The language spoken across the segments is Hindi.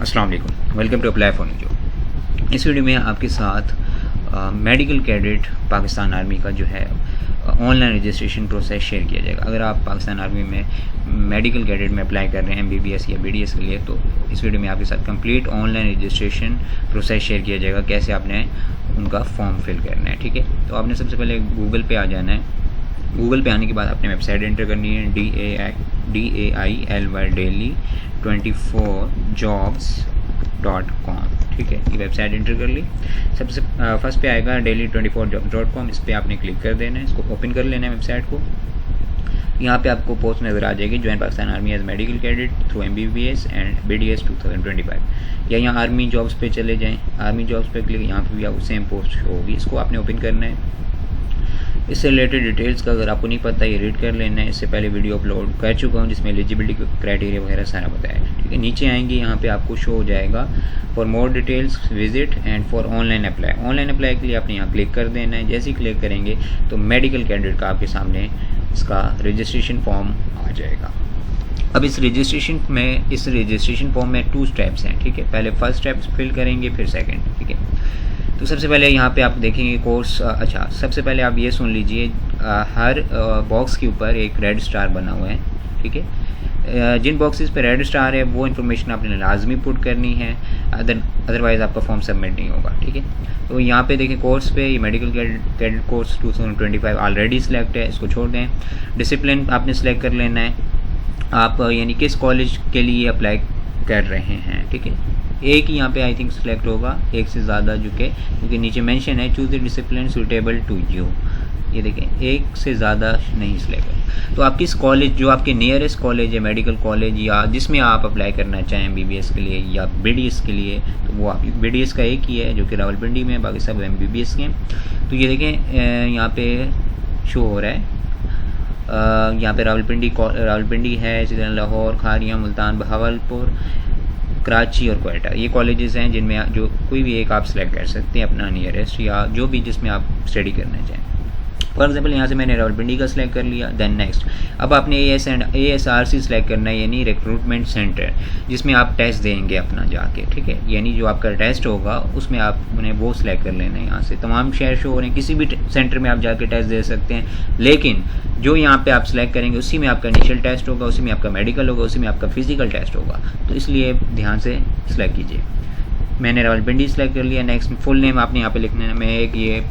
अस्सलाम वालेकुम, welcome to apply for new job. इस वीडियो में आपके साथ मेडिकल कैडेट पाकिस्तान आर्मी का जो है ऑनलाइन रजिस्ट्रेशन प्रोसेस शेयर किया जाएगा। अगर आप पाकिस्तान आर्मी में मेडिकल कैडेट में अप्लाई कर रहे हैं MBBS या BDS के लिए, तो इस वीडियो में आपके साथ complete online registration process share किया जाएगा, कैसे आपने उनका फॉर्म फिल करना है। ठीक है, तो आपने सबसे पहले गूगल पे आ जाना है। गूगल पे आने के बाद आपने वेबसाइट एंटर करनी है DAILY daily24jobs.com। ठीक है, ये वेबसाइट एंटर कर ली। सबसे फर्स्ट पे आएगा daily24jobs.com, इस पर आपने क्लिक कर देना है, इसको ओपन कर लेना है वेबसाइट को। यहाँ पे आपको पोस्ट नज़र आ जाएगी, join Pakistan army as medical cadet through MBBS एंड BDS 2025। या यहाँ आर्मी जॉब्स पे चले जाएँ, आर्मी जॉब्स पे क्लिक, यहाँ पे भी आपको सेम पोस्ट होगी, इसको आपने ओपन करना है। इससे रिलेटेड डिटेल्स का अगर आपको नहीं पता ये रीड कर लेना है। इससे पहले वीडियो अपलोड कर चुका हूँ जिसमें एलिजिबिलिटी क्राइटेरिया वगैरह सारा बताया है। ठीक है, नीचे आएंगे, यहाँ पे आपको शो हो जाएगा for more details visit and for online apply. Online apply के लिए आपने यहाँ क्लिक कर देना है। जैसे ही क्लिक करेंगे तो मेडिकल कैडेट का आपके सामने इसका रजिस्ट्रेशन फॉर्म आ जाएगा। अब इस रजिस्ट्रेशन फॉर्म में 2 स्टेप्स हैं। ठीक है, पहले फर्स्ट स्टेप फिल करेंगे, फिर सेकेंड। ठीक है, तो सबसे पहले यहाँ पे आप देखेंगे कोर्स। सबसे पहले आप ये सुन लीजिए, हर बॉक्स के ऊपर एक रेड स्टार बना हुआ है। ठीक है, जिन बॉक्सेस पे रेड स्टार है वो इन्फॉर्मेशन आपने लाजमी पुट करनी है, अदरवाइज़ आपका फॉर्म सबमिट नहीं होगा। ठीक है, तो यहाँ पे देखिए कोर्स पे ये medical cadet course 2025 already select है, इसको छोड़ दें। डिसिप्लिन आपने सेलेक्ट कर लेना है, आप यानी किस कॉलेज के लिए अप्लाई कर रहे हैं। ठीक है, एक ही यहाँ पे आई थिंक सिलेक्ट होगा, एक से ज़्यादा क्योंकि नीचे मेंशन है choose the discipline suitable to you. ये देखें, एक से ज़्यादा नहीं सिलेक्ट है। तो आप किस कॉलेज, जो आपके नियरेस्ट कॉलेज है, मेडिकल कॉलेज या जिसमें आप अप्लाई करना चाहें MBBS के लिए या BDS के लिए, तो वो आप BDS का एक ही है जो कि रावलपिंडी में, बाकी सब MBBS के हैं। तो ये देखें यहाँ पे शो हो रहा है, यहाँ पे रावलपिंडी है, इसी तरह लाहौर, खारिया, मुल्तान, बहावलपुर, कराची और क्वेटा, ये कॉलेजेस हैं जिनमें जो कोई भी एक आप सेलेक्ट कर सकते हैं अपना नियरेस्ट, या जो भी जिसमें आप स्टडी करना चाहें। फॉर एग्जाम्पल यहाँ से मैंने रावलपिंडी का सिलेक्ट कर लिया। देन नेक्स्ट, अब आपने ASRC सिलेक्ट करना है, यानी रिक्रूटमेंट सेंटर, जिसमें आप टेस्ट देंगे अपना जाके। ठीक है, यानी जो आपका टेस्ट होगा उसमें आपने वो सिलेक्ट कर लेना है। यहाँ से तमाम शहर शो हो रहे हैं, किसी भी सेंटर में आप जाके टेस्ट दे सकते हैं, लेकिन जो यहाँ पे आप सिलेक्ट करेंगे उसी में आपका इनिशियल टेस्ट होगा, उसी में आपका मेडिकल होगा, उसी में आपका फिजिकल टेस्ट होगा। तो इसलिए ध्यान से सिलेक्ट कीजिए। मैंने रावलपिंडी सेलेक्ट कर लिया। नेक्स्ट, फुल नेम आपने यहाँ पे लिखना है। मैं एक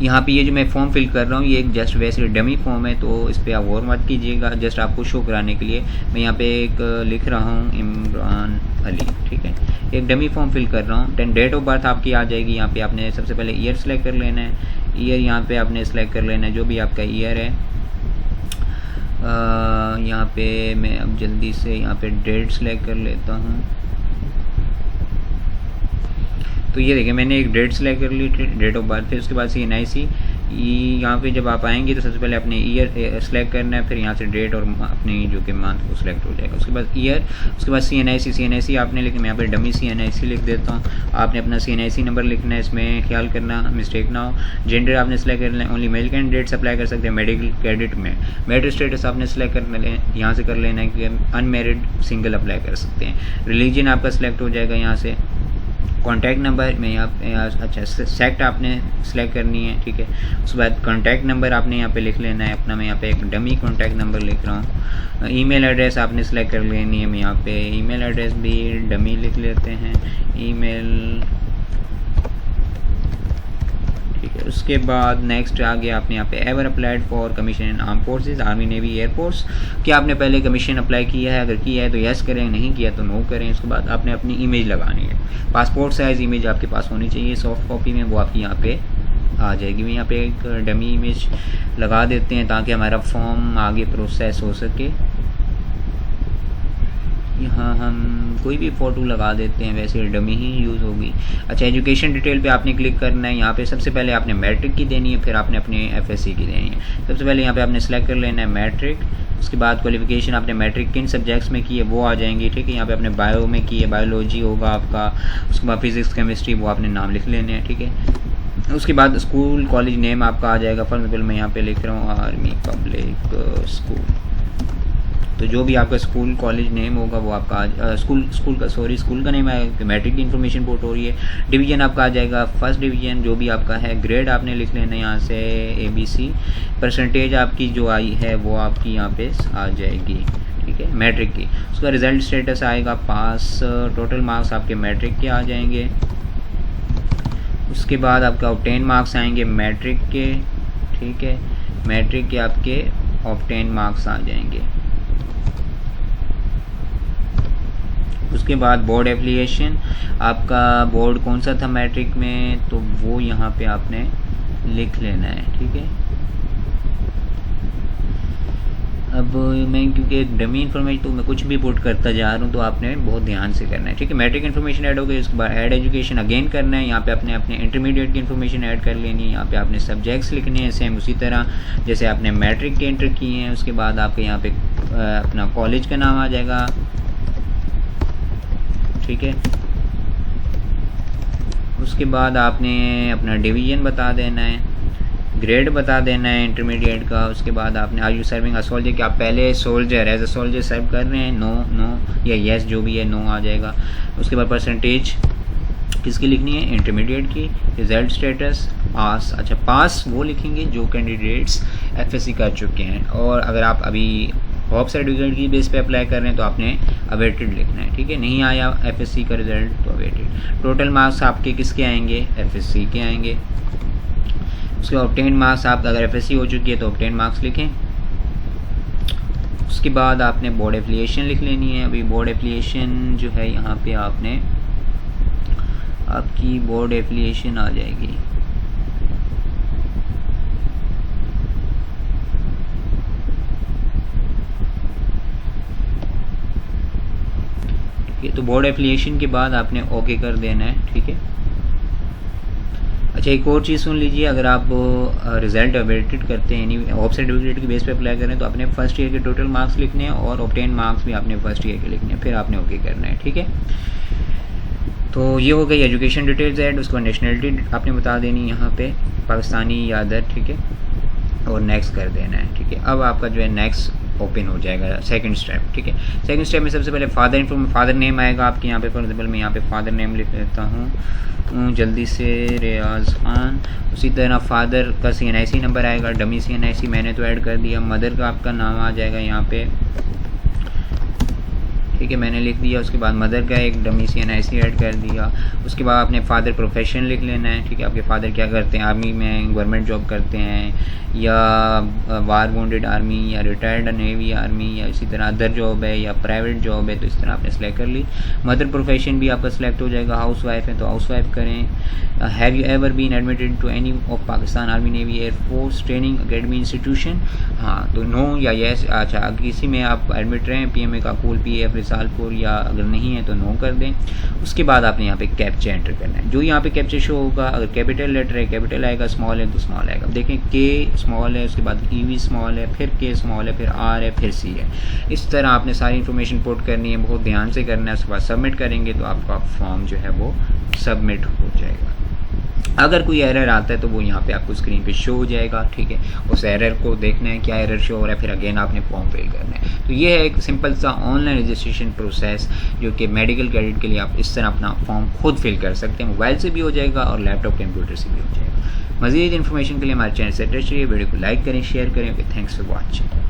यहाँ पे ये जो मैं फॉर्म फिल कर रहा हूँ ये एक जस्ट वैसे डमी फॉर्म है, तो इस पर आप गौर मत कीजिएगा, जस्ट आपको शो कराने के लिए मैं यहाँ पे एक लिख रहा हूँ इमरान अली। ठीक है, एक डमी फॉर्म फिल कर रहा हूँ। 10 डेट ऑफ बर्थ आपकी आ जाएगी। यहाँ पे आपने सबसे पहले ईयर सेलेक्ट कर लेना है। ईयर यहाँ पे आपने सेलेक्ट कर लेना है जो भी आपका ईयर है। यहाँ पे मैं अब जल्दी से यहाँ पे डेट सेलेक्ट कर लेता हूँ। तो ये देखिए मैंने एक डेट सेलेक्ट कर ली, डेट ऑफ बर्थ। फिर उसके बाद से NIC, यहाँ पे जब आप आएंगे तो सबसे पहले अपने ईयर सेलेक्ट करना है, फिर यहाँ से डेट और अपनी जो कि मंथ वो सिलेक्ट हो जाएगा। उसके बाद ईयर, उसके बाद CNIC आपने लिखना। मैं यहाँ पे डमी CNIC लिख देता हूँ। आपने अपना CNIC नंबर लिखना है, इसमें ख्याल करना मिस्टेक ना हो। जेंडर आपने सेलेक्ट करना है, ओनली मेल कैंडिडेट्स अप्लाई कर सकते हैं मेडिकल कैडेट में। मैरिड स्टेटस आपने सेलेक्ट करना है, यहाँ से कर लेना है कि अनमेरिड सिंगल अप्लाई कर सकते हैं। रिलीजन आपका सिलेक्ट हो जाएगा यहाँ से। कॉन्टैक्ट नंबर में यहाँ सेक्ट आपने सेलेक्ट करनी है। ठीक है, उसके बाद कॉन्टैक्ट नंबर आपने यहाँ पे लिख लेना है अपना। मैं यहाँ पे एक डमी कॉन्टैक्ट नंबर लिख रहा हूँ। ईमेल एड्रेस आपने सेलेक्ट कर लेनी है। मैं यहाँ पे ईमेल एड्रेस भी डमी लिख लेते हैं, ईमेल। ठीक है, उसके बाद नेक्स्ट आ गया आपने यहाँ पे ever applied for commission in arm forces, army, navy, air force. क्या आपने पहले कमीशन अप्लाई किया है? अगर किया है तो यस करें, नहीं किया तो नो करें। उसके बाद आपने अपनी इमेज लगानी है, पासपोर्ट साइज़ इमेज आपके पास होनी चाहिए सॉफ्ट कॉपी में, वो आपकी यहाँ पे आ जाएगी। मैं यहाँ पे एक डमी इमेज लगा देते हैं ताकि हमारा फॉर्म आगे प्रोसेस हो सके। यहाँ हम कोई भी फ़ोटो लगा देते हैं, वैसे डमी ही यूज़ होगी। अच्छा, एजुकेशन डिटेल पे आपने क्लिक करना है। यहाँ पे सबसे पहले आपने मैट्रिक की देनी है, फिर आपने अपने FSC की देनी है। सबसे पहले यहाँ पे आपने सेलेक्ट कर लेना है मैट्रिक। उसके बाद क्वालिफिकेशन आपने मैट्रिक किन सब्जेक्ट्स में की है वो आ जाएंगी। ठीक है, यहाँ पे आपने बायो में की है, बायोलॉजी होगा आपका। उसके बाद फिजिक्स, केमिस्ट्री, वो आपने नाम लिख लेने हैं। ठीक है, उसके बाद स्कूल कॉलेज नेम आपका आ जाएगा। फॉर एग्जाम्पल मैं यहाँ पे लिख रहा हूँ आर्मी पब्लिक स्कूल। तो जो भी आपका स्कूल कॉलेज नेम होगा वो आपका स्कूल का नेम आएगा, मैट्रिक की इन्फॉर्मेशन पुट हो रही है। डिवीज़न आपका आ जाएगा फर्स्ट डिवीज़न जो भी आपका है, ग्रेड आपने लिख लेना यहाँ से ABC, परसेंटेज आपकी जो आई है वो आपकी यहाँ पे आ जाएगी, ठीक है, मैट्रिक की। उसका रिज़ल्ट स्टेटस आएगा पास, टोटल मार्क्स आपके मैट्रिक के आ जाएंगे। उसके बाद आपका ऑब्टेन मार्क्स आएंगे मैट्रिक के, ठीक है, मैट्रिक के आपके ऑब्टेन मार्क्स आ जाएंगे। उसके बाद बोर्ड एफिलिएशन, आपका बोर्ड कौन सा था मैट्रिक में, तो वो यहाँ पे आपने लिख लेना है, ठीक है। अब मैं क्योंकि डमी इन्फॉर्मेशन तो मैं कुछ भी पुट करता जा रहा हूँ तो आपने बहुत ध्यान से करना है, ठीक है। मैट्रिक इन्फॉर्मेशन ऐड हो गई, उसके बाद ऐड एजुकेशन अगेन करना है। यहाँ पे आपने अपने इंटरमीडिएट की इन्फॉर्मेशन ऐड कर लेनी है। यहाँ पे आपने सब्जेक्ट्स लिखने हैं सेम उसी तरह जैसे आपने मैट्रिक के एंटर किए हैं। उसके बाद आपके यहाँ पे अपना कॉलेज का नाम आ जाएगा, ठीक है। उसके बाद आपने अपना डिवीज़न बता देना है, ग्रेड बता देना है इंटरमीडिएट का। उसके बाद आपने are you serving a soldier, कि आप पहले soldier as a soldier serve कर रहे हैं, नो या येस जो भी है नो आ जाएगा। उसके बाद परसेंटेज किसकी लिखनी है, इंटरमीडिएट की। रिजल्ट स्टेटस पास, अच्छा पास वो लिखेंगे जो कैंडिडेट्स FSC कर चुके हैं, और अगर आप अभी होप सर्टिफिकेट की बेस पे अप्लाई कर रहे हैं तो आपने अवेटेड लिखना है, ठीक है। नहीं आया FSC का रिजल्ट तो अवेटेड। टोटल मार्क्स आपके किसके आएंगे, FSC के आएंगे। उसके ऑब्टेन मार्क्स, आप अगर FSC हो चुकी है तो ऑब्टेन मार्क्स लिखें। उसके बाद आपने बोर्ड एफिलिएशन लिख लेनी है। अभी बोर्ड एफिलिएशन जो है यहाँ पे आपने आपकी बोर्ड एफिलिएशन आ जाएगी, ठीक है। तो बोर्ड एफिलिएशन के बाद आपने ओके कर देना है, ठीक है। अच्छा एक और चीज़ सुन लीजिए, अगर आप रिज़ल्ट अवेटेड करते हैं यानी होप सर्टिफिकेट की बेस पे अप्लाई करें तो आपने फर्स्ट ईयर के टोटल मार्क्स लिखने हैं और ऑब्टेन मार्क्स भी आपने फर्स्ट ईयर के लिखने हैं, फिर आपने ओके करना है, ठीक है। तो ये हो गई एजुकेशन डिटेल्स ऐड। उसको नेशनलिटी आपने बता देनी यहाँ पे पाकिस्तानी या अदर, ठीक है, और नेक्स्ट कर देना है, ठीक है। अब आपका जो है नेक्स्ट ओपन हो जाएगा सेकंड स्टेप, ठीक है। सेकंड स्टेप में सबसे पहले फादर नेम आएगा आपके यहाँ पे। फॉर एग्जाम्पल मैं यहाँ पे फादर नेम लिख लेता हूँ जल्दी से, रियाज खान। उसी तरह फादर का CNIC नंबर आएगा, डमी CNIC मैंने तो ऐड कर दिया। मदर का आपका नाम आ जाएगा यहाँ पे, ठीक है, मैंने लिख दिया। उसके बाद मदर का एक डमी CNIC ऐड कर दिया। उसके बाद आपने फादर प्रोफेशन लिख लेना है, ठीक है। आपके फादर क्या करते हैं, आर्मी में गवर्नमेंट जॉब करते हैं या वार वोंडेड आर्मी या रिटायर्ड नेवी आर्मी या इसी तरह अदर जॉब है या प्राइवेट जॉब है, तो इस तरह आपने सेलेक्ट कर ली। मदर प्रोफेशन भी आपका सेलेक्ट हो जाएगा। हाउस वाइफ है तो हाउस वाइफ करें। Have you ever been admitted to any of Pakistan army navy air force training academy institution, हाँ तो नो या येस। अच्छा अगर किसी में आप एडमिट रहें PMA काकूल PAF रिसालपुर, या अगर नहीं है तो नो कर दें। उसके बाद आपने यहाँ पे कैप्चा एंटर करना है। जो यहाँ पे कैप्चा शो होगा, अगर कैपिटल लेटर है कैपिटल आएगा, स्मॉल है तो स्मॉल आएगा। देखें K स्मॉल है, उसके बाद EV स्मॉल है, फिर K स्मॉल है, फिर R है, फिर C है। इस तरह आपने सारी इन्फॉर्मेशन पुट करनी है, बहुत ध्यान से करना है। उसके बाद सबमिट करेंगे तो आपका फॉर्म जो है वो सबमिट हो जाएगा। अगर कोई एरर आता है तो वो यहाँ पे आपको स्क्रीन पे शो हो जाएगा, ठीक है। उस एरर को देखना है क्या एरर शो हो रहा है, फिर अगेन आपने फॉर्म फिल करना है। तो ये है एक सिंपल सा ऑनलाइन रजिस्ट्रेशन प्रोसेस जो कि मेडिकल क्रेडिट के लिए आप इस तरह अपना फॉर्म खुद फिल कर सकते हैं। मोबाइल से भी हो जाएगा और लैपटॉप कंप्यूटर से भी हो जाएगा। मज़ीद इन्फॉर्मेशन के लिए हमारे चैनल से टच रहिए, वीडियो को लाइक करें, शेयर करें। Okay, thanks for watching.